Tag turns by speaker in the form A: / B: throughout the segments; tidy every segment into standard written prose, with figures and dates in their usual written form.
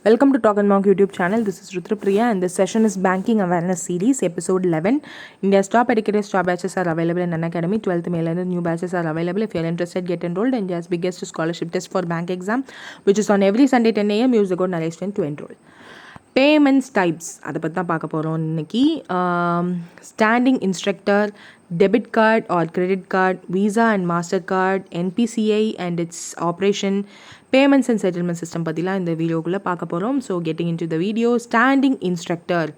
A: Welcome to Talk and Monk YouTube channel. This is Rudrapriya and this session is Banking Awareness Series, episode 11. India's top educated star batches are available in Unacademy. 12th May and new batches are available. If you're interested, get enrolled. India's biggest scholarship test for bank exam, which is on every Sunday 10 a.m. Use the code NALESH10 to enroll. Payments types அதை பற்றி தான் பார்க்க போகிறோம் இன்னைக்கு. Standing instructor, debit card or credit card, visa and master card, NPCI and it's operation, payments and settlement system பற்றிலாம் இந்த வீடியோக்குள்ளே பார்க்க போகிறோம். So getting in to the video. Standing instructor.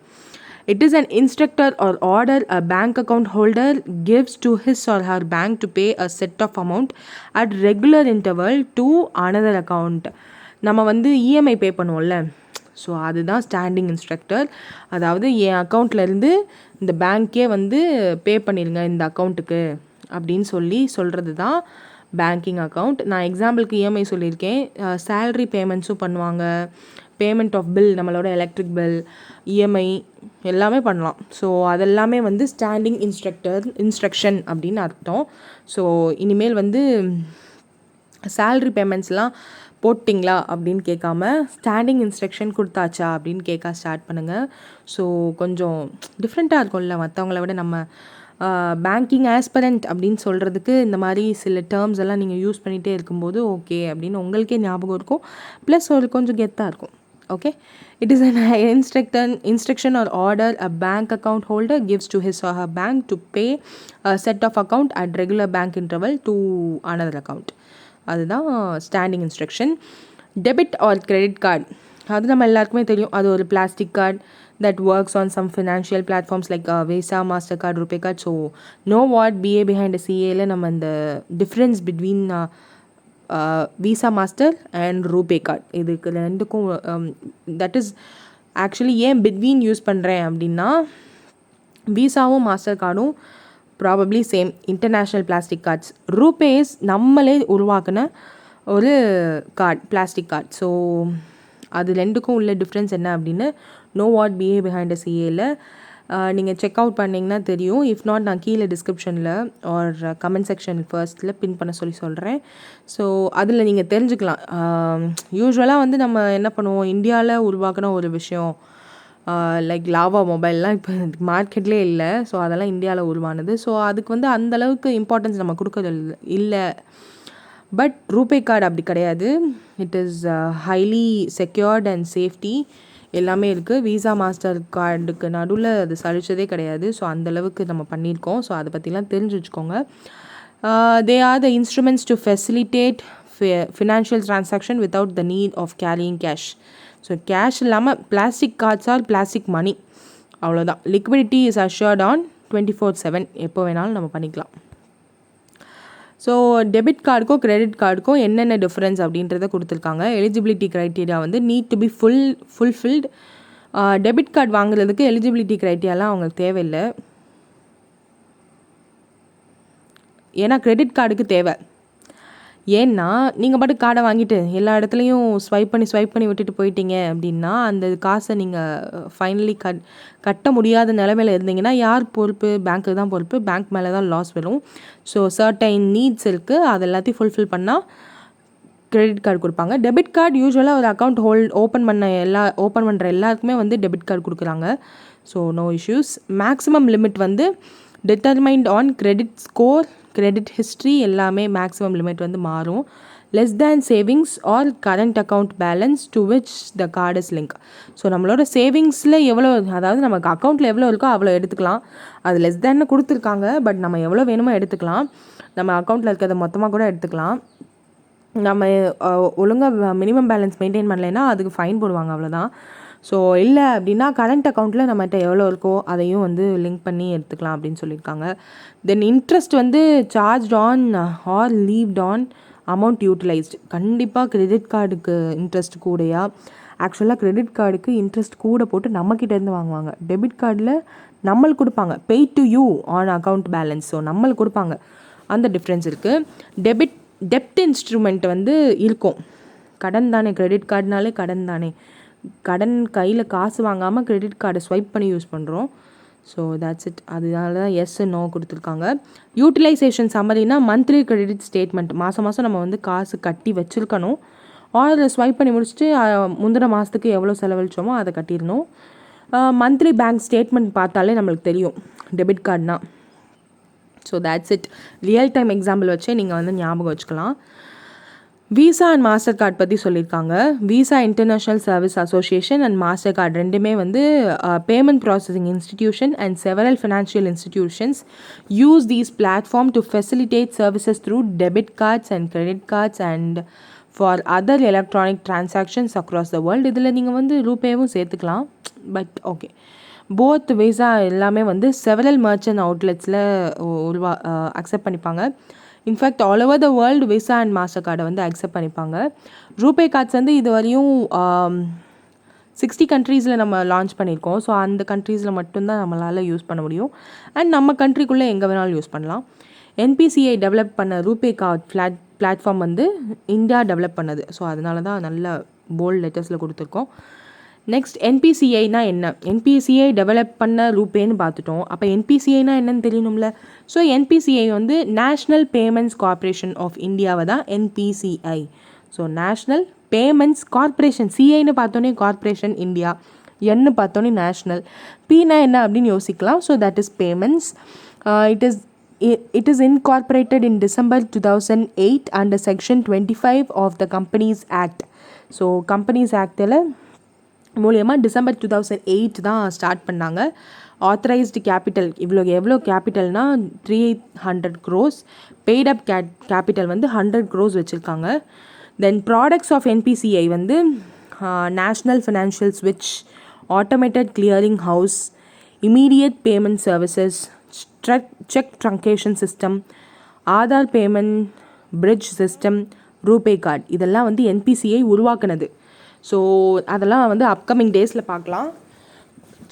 A: It is an instructor or order a bank account holder gives to his or her bank to pay a set of amount at regular interval to another account. நம்ம வந்து EMI pay பண்ணுவோம்ல, so அதுதான் standing instructor. அதாவது என் அக்கௌண்ட்லேருந்து இந்த பேங்க்கே வந்து பே பண்ணிடுங்க இந்த அக்கௌண்ட்டுக்கு அப்படின்னு சொல்கிறது தான் பேங்கிங் அக்கௌண்ட். நான் எக்ஸாம்பிளுக்கு இஎம்ஐ சொல்லியிருக்கேன். சேலரி பேமெண்ட்ஸும் பண்ணுவாங்க, பேமெண்ட் ஆஃப் பில், நம்மளோட எலக்ட்ரிக் பில், இஎம்ஐ எல்லாமே பண்ணலாம். ஸோ அதெல்லாமே வந்து ஸ்டாண்டிங் இன்ஸ்ட்ரக்ஷன் அப்படின்னு அர்த்தம். ஸோ இனிமேல் வந்து சேலரி பேமெண்ட்ஸ்லாம் போட்டிங்களா அப்படின்னு கேட்காம ஸ்டாண்டிங் இன்ஸ்ட்ரக்ஷன் கொடுத்தாச்சா அப்படின்னு கேட்க ஸ்டார்ட் பண்ணுங்கள். ஸோ கொஞ்சம் டிஃப்ரெண்ட்டாக இருக்கும்ல மற்றவங்கள விட. நம்ம பேங்கிங் ஆஸ்பரண்ட் அப்படின்னு சொல்கிறதுக்கு இந்த மாதிரி சில டேர்ம்ஸ் எல்லாம் நீங்கள் யூஸ் பண்ணிகிட்டே இருக்கும்போது ஓகே அப்படின்னு உங்களுக்கே ஞாபகம் இருக்கும், ப்ளஸ் ஒரு கொஞ்சம் கெத்தாக இருக்கும். Okay, it is an instruction or order a bank account holder gives to his or her bank to pay a set of account at regular bank interval to another account. அதுதான் standing instruction. Debit or credit card, அது நம்ம எல்லாருக்குமே தெரியும். அது ஒரு plastic card that works on some financial platforms like Visa, Mastercard, RuPay card. So know what BA behind a CA நம்ம இந்த difference between Visa Master and RuPay card, இதுக்கு ரெண்டுக்கும் தட் இஸ் ஆக்சுவலி ஏன் பிட்வீன் யூஸ் பண்ணுறேன் அப்படின்னா, விசாவும் Master கார்டும் probably same international plastic cards. RuPay's நம்மளே உருவாக்கின ஒரு கார்டு, பிளாஸ்டிக் கார்டு. ஸோ அது ரெண்டுக்கும் உள்ள டிஃப்ரென்ஸ் என்ன அப்படின்னு know what BA behind a சிஏல நீங்கள் செக் அவுட் பண்ணிங்கன்னா தெரியும். இஃப் நாட் நான் கீழே டிஸ்கிரிப்ஷனில் ஆர் கமெண்ட் செக்ஷன் ஃபர்ஸ்ட்டில் பின் பண்ண சொல்கிறேன். ஸோ அதில் நீங்கள் தெரிஞ்சுக்கலாம். யூஸ்வலாக வந்து நம்ம என்ன பண்ணுவோம், இந்தியாவில் உருவாக்கின ஒரு விஷயம் லைக் லாவா மொபைல்லாம் இப்போ மார்க்கெட்லேயே இல்லை. ஸோ அதெல்லாம் இந்தியாவில் உருவானது. ஸோ அதுக்கு வந்து அந்தளவுக்கு இம்பார்ட்டன்ஸ் நம்ம கொடுக்கறது இல்லை. பட் ரூபே கார்டு அப்படி கிடையாது. It is highly secured and safety எல்லாமே இருக்குது. விசா மாஸ்டர் கார்டுக்கு நடுவில் அது சளிச்சதே கிடையாது. ஸோ அந்தளவுக்கு நம்ம பண்ணியிருக்கோம். ஸோ அதை பற்றிலாம் தெரிஞ்சு வச்சுக்கோங்க. They are the instruments to facilitate financial transaction without the need of carrying cash. So cash இல்லாமல் plastic cards are plastic money, அவ்வளோதான். லிக்விடிட்டி இஸ் அஷ்யூர்ட் ஆன் 24/7, எப்போ வேணாலும் நம்ம பண்ணிக்கலாம். ஸோ டெபிட் கார்டுக்கும் கிரெடிட் கார்டுக்கும் என்னென்ன டிஃப்ரென்ஸ் அப்படின்றத கொடுத்துருக்காங்க. எலிஜிபிலிட்டி க்ரைட்டீரியா வந்து need to be fulfilled. Debit card வாங்குறதுக்கு எலிஜிபிலிட்டி க்ரைட்டீரியாலாம் அவங்களுக்கு தேவையில்லை, ஏன்னா கிரெடிட் கார்டுக்கு தேவை. ஏன்னா நீங்கள் பாட்டு கார்டை வாங்கிட்டு எல்லா இடத்துலையும் ஸ்வைப் பண்ணி விட்டுட்டு போயிட்டீங்க அப்படின்னா அந்த காசை நீங்கள் ஃபைனலி கட்ட முடியாத நிலைமையில் இருந்தீங்கன்னா யார் பொறுப்பு? பேங்க்கு தான் பொறுப்பு. பேங்க் மேலே தான் லாஸ் வரும். ஸோ சர்டைன் நீட்ஸ் இருக்குது, அது எல்லாத்தையும் ஃபுல்ஃபில் பண்ணால் கிரெடிட் கார்டு கொடுப்பாங்க. டெபிட் கார்டு யூஸ்வலாக ஒரு அக்கௌண்ட் ஓப்பன் பண்ணுற எல்லாருக்குமே வந்து டெபிட் கார்டு கொடுக்குறாங்க. So no issues. Maximum limit வந்து determined on credit score, credit history எல்லாமே மேக்ஸிமம் லிமிட் வந்து மாறும். Less than savings or current account balance to which the card is link. So நம்மளோட சேவிங்ஸில் எவ்வளோ, அதாவது நமக்கு அக்கௌண்ட்டில் எவ்வளோ இருக்கோ அவ்வளோ எடுத்துக்கலாம். அது லெஸ் தேன்னு கொடுத்துருக்காங்க, பட் நம்ம எவ்வளோ வேணுமோ எடுத்துக்கலாம். நம்ம அக்கௌண்ட்டில் இருக்கிறத மொத்தமாக கூட எடுத்துக்கலாம். நம்ம ஒழுங்காக மினிமம் பேலன்ஸ் மெயின்டைன் பண்ணலைன்னா அதுக்கு ஃபைன் போடுவாங்க, அவ்வளோதான். ஸோ இல்லை அப்படின்னா கரண்ட் அக்கௌண்ட்டில் நம்மகிட்ட எவ்வளோ இருக்கோ அதையும் வந்து லிங்க் பண்ணி எடுத்துக்கலாம் அப்படின்னு சொல்லியிருக்காங்க. தென் இன்ட்ரெஸ்ட் வந்து charge on or levied on amount utilised. கண்டிப்பாக கிரெடிட் கார்டுக்கு இன்ட்ரெஸ்ட் கூடயா? ஆக்சுவலாக கிரெடிட் கார்டுக்கு இன்ட்ரெஸ்ட் கூட போட்டு நம்மக்கிட்டேருந்து வாங்குவாங்க. டெபிட் கார்டில் நம்மளுக்கு கொடுப்பாங்க, பே to you on account balance. So நம்மளுக்கு கொடுப்பாங்க, அந்த டிஃப்ரென்ஸ் இருக்குது. டெப்ட் இன்ஸ்ட்ருமெண்ட் வந்து இருக்கும். கடன் தானே, கிரெடிட் கார்டுனாலே கடன் தானே. கடன் கையில் காசு வாங்காமல் கிரெடிட் கார்டை ஸ்வைப் பண்ணி யூஸ் பண்ணுறோம். So that's it. அதனால தான் எஸ் நோ கொடுத்துருக்காங்க. யூட்டிலைசேஷன் சம்மரினா மந்த்லி கிரெடிட் ஸ்டேட்மெண்ட், மாதம் நம்ம வந்து காசு கட்டி வச்சுருக்கணும். ஆர் ஸ்வைப் பண்ணி முடிச்சுட்டு முந்தின மாதத்துக்கு எவ்வளோ செலவழிச்சோமோ அதை கட்டிடணும். மந்த்லி பேங்க் ஸ்டேட்மெண்ட் பார்த்தாலே நம்மளுக்கு தெரியும் டெபிட் கார்டுனா. So that's it. Real time example வச்சே நீங்கள் வந்து ஞாபகம் வச்சுக்கலாம். விசா அண்ட் மாஸ்டர் கார்டு பற்றி சொல்லியிருக்காங்க. Visa International Service Association and Mastercard ரெண்டுமே வந்து payment processing institution and several financial institutions use these platform to facilitate services through debit cards and credit cards and for other electronic transactions across the world. இதில் நீங்கள் வந்து ரூபேவும் சேர்த்துக்கலாம். But okay, both visa எல்லாமே வந்து several merchant அவுட்லெட்ஸில் accept பண்ணிப்பாங்க. In fact all over the world visa and master கார்டை வந்து accept பண்ணிப்பாங்க. ரூபே கார்ட்ஸ் வந்து இது வரையும் 60 கண்ட்ரீஸில் நம்ம லான்ச் பண்ணியிருக்கோம். ஸோ அந்த கண்ட்ரீஸில் மட்டும்தான் நம்மளால் யூஸ் பண்ண முடியும். அண்ட் நம்ம கண்ட்ரிக்குள்ளே எங்கே வேணாலும் யூஸ் பண்ணலாம். என்பிசிஐ டெவலப் பண்ண ரூபே கார்ட் பிளாட்ஃபார்ம் வந்து இந்தியா டெவலப் பண்ணது. ஸோ அதனால தான் நல்ல போல்ட் லெட்டர்ஸில் கொடுத்துருக்கோம். நெக்ஸ்ட் என்பிசிஐனா என்ன? என்பிசிஐ டெவலப் பண்ண ரூபேன்னு பார்த்துட்டோம். அப்போ என்பிசிஐனா என்னன்னு தெரியணும்ல. ஸோ என்பிசிஐ வந்து நேஷ்னல் பேமெண்ட்ஸ் கார்ப்பரேஷன் ஆஃப் இந்தியாவை தான் NPCI. So national payments corporation. சிஐன்னு பார்த்தோன்னே கார்ப்பரேஷன் இந்தியா, என்னு பார்த்தோன்னே நேஷ்னல், பினா என்ன அப்படின்னு யோசிக்கலாம். So that is payments. It is incorporated in December 2008 under Section 25 of the Companies Act. So companies ஆக்டில் மூலியமாக December 2008 தான் ஸ்டார்ட் பண்ணாங்க. ஆத்தரைஸ்டு கேபிட்டல் எவ்வளோ கேபிட்டல்னால் 300 crores. பெய்ட் அப் கேபிட்டல் வந்து 100 crores வச்சுருக்காங்க. தென் ப்ராடக்ட்ஸ் ஆஃப் என்பிசிஐ வந்து நேஷ்னல் ஃபினான்ஷியல் ஸ்விட்ச், Automated Clearing House, Immediate Payment Services, Cheque truncation System, Aadhaar Payment Bridge System, RuPay card, இதெல்லாம் வந்து என்பிசிஐ உருவாக்குனது. ஸோ அதெல்லாம் வந்து அப்கமிங் டேஸில் பார்க்கலாம்.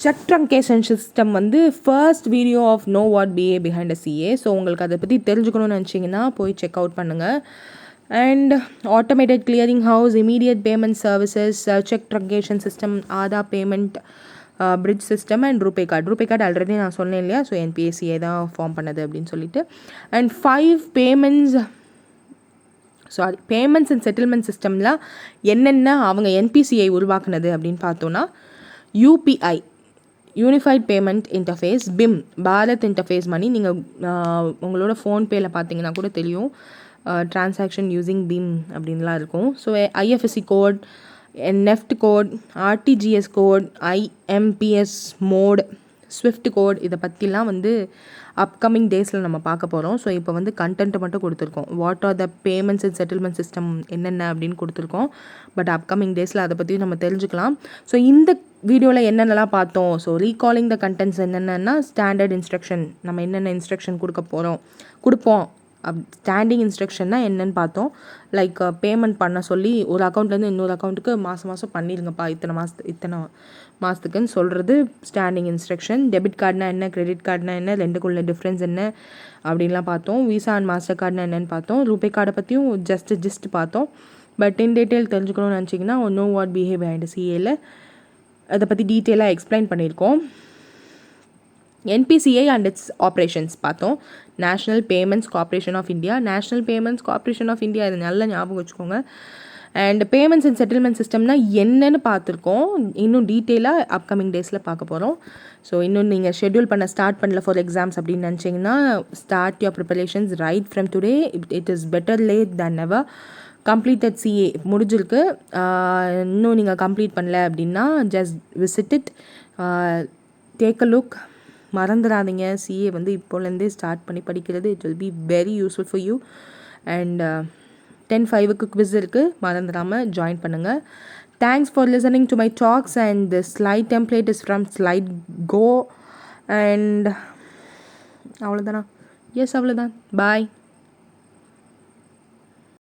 A: செக் ட்ரங்கேஷன் சிஸ்டம் வந்து first video of know what BA behind a CA. So உங்களுக்கு அதை பற்றி தெரிஞ்சுக்கணும்னு நினச்சிங்கன்னா போய் செக் அவுட் பண்ணுங்கள். And Automated Clearing House, Immediate Payment Services, Cheque truncation System, Aadhaar Payment Bridge System and RuPay card already நான் சொன்னேன் இல்லையா. ஸோ என்பிசிஐ தான் ஃபார்ம் பண்ணது அப்படின்னு சொல்லிட்டு. அண்ட் 5 பேமெண்ட்ஸ் அண்ட் செட்டில்மெண்ட் சிஸ்டமில் என்னென்ன அவங்க என்பிசிஐ உருவாக்குனது அப்படின்னு பார்த்தோன்னா, UPI unified payment interface, BHIM Bharat interface money. நீங்கள் உங்களோட ஃபோன்பேயில் பார்த்தீங்கன்னா கூட தெரியும் டிரான்சாக்ஷன் யூஸிங் பிம் அப்படின்லாம் இருக்கும். So IFSC code, NEFT code, RTGS code, IMPS mode, SWIFT code, இதை பற்றிலாம் வந்து அப்கமிங் டேஸில் நம்ம பார்க்க போகிறோம். ஸோ இப்போ வந்து கண்டென்ட்டை மட்டும் கொடுத்துருக்கோம். What are the payments and settlement system என்னென்ன அப்படின்னு கொடுத்துருக்கோம். பட் அப்கமிங் டேஸில் அதை பற்றி நம்ம தெரிஞ்சுக்கலாம். ஸோ இந்த வீடியோவில் என்னென்னலாம் பார்த்தோம். ஸோ ரீகாலிங் த கண்டென்ட்ஸ் என்னென்னா, ஸ்டாண்டர்ட் இன்ஸ்ட்ரக்ஷன், நம்ம என்னென்ன இன்ஸ்ட்ரக்ஷன் கொடுப்போம். ஸ்டாண்டிங் இன்ஸ்ட்ரக்ஷன்னா என்னென்னு பார்த்தோம். லைக் பேமெண்ட் பண்ண சொல்லி ஒரு அக்கௌண்ட்லேருந்து இன்னொரு அக்கௌண்ட்டுக்கு மாதம் பண்ணிடுங்கப்பா இத்தனை மாதத்துக்குன்னு சொல்கிறது ஸ்டாண்டிங் இன்ஸ்ட்ரக்ஷன். டெபிட் கார்டுனா என்ன, கிரெடிட் கார்டுனா என்ன, ரெண்டுக்குள்ள டிஃப்ரென்ஸ் என்ன அப்படின்லாம் பார்த்தோம். விசா அண்ட் மாஸ்டர் கார்டுனா என்னென்னு பார்த்தோம். ரூபே கார்டை பற்றியும் ஜஸ்ட் பார்த்தோம். பட் இன் டீட்டெயில் தெரிஞ்சுக்கணும்னு நினச்சிங்கன்னா நோ வாட் பிஹேவ் பிஹைண்ட் சிஏல அதை பற்றி டீட்டெயிலாக எக்ஸ்பிளைன் பண்ணியிருக்கோம். என்பிசிஐ அண்ட் இட்ஸ் ஆப்ரேஷன்ஸ் பார்த்தோம். National payments corporation of India, இது நல்லா ஞாபகம் வச்சுக்கோங்க. அண்ட் பேமெண்ட்ஸ் அண்ட் செட்டில்மெண்ட் சிஸ்டம்னா என்னென்னு பார்த்துருக்கோம். இன்னும் டீட்டெயிலாக அப்கமிங் டேஸில் பார்க்க போகிறோம். ஸோ இன்னும் நீங்கள் ஷெட்யூல் ஸ்டார்ட் பண்ணல ஃபார் எக்ஸாம்ஸ் அப்படின்னு நினச்சிங்கன்னா, start your preparations right from today. It is better late than never. Completed CA முடிஞ்சிருக்கு. இன்னும் நீங்கள் கம்ப்ளீட் பண்ணல அப்படின்னா just visit it, take a look. மறந்துடாதீங்க, சிஏ வந்து இப்போலேருந்தே ஸ்டார்ட் பண்ணி படிக்கிறது. It will be very useful for you. And 10:05 quiz இருக்குது, மறந்துடாமல் ஜாயின் பண்ணுங்கள். Thanks for listening to my talks and the slide template is from slide go. And அவ்வளோதானா? Yes, அவ்வளோதான். பாய்.